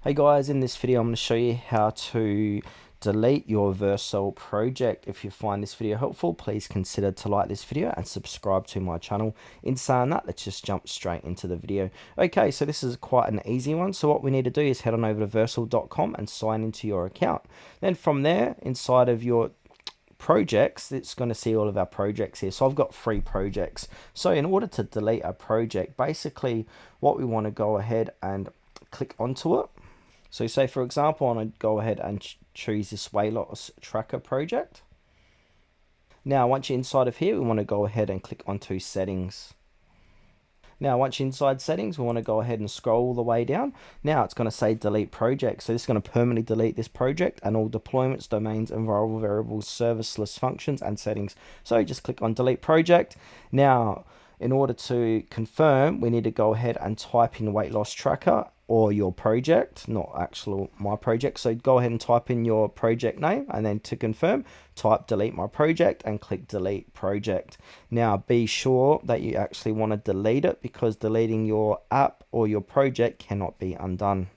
Hey guys, in this video I'm going to show you how to delete your Vercel project. If you find this video helpful, please consider to like this video and subscribe to my channel. In saying that, let's just jump straight into the video. Okay, so this is quite an easy one. So what we need to do is head on over to vercel.com and sign into your account. Then from there, inside of your projects, it's going to see all of our projects here. So I've got 3 projects. So in order to delete a project, basically what we want to go ahead and click onto it. So say for example, I want to go ahead and choose this weight loss tracker project. Now once you're inside of here, we want to go ahead and click onto settings. Now once you're inside settings, we want to go ahead and scroll all the way down. Now it's going to say delete project. So this is going to permanently delete this project and all deployments, domains, and variables, serviceless functions and settings. So just click on delete project. Now in order to confirm, we need to go ahead and type in weight loss tracker or your project, not actual my project. So go ahead and type in your project name, and then to confirm, type delete my project and click delete project. Now be sure that you actually want to delete it, because deleting your app or your project cannot be undone.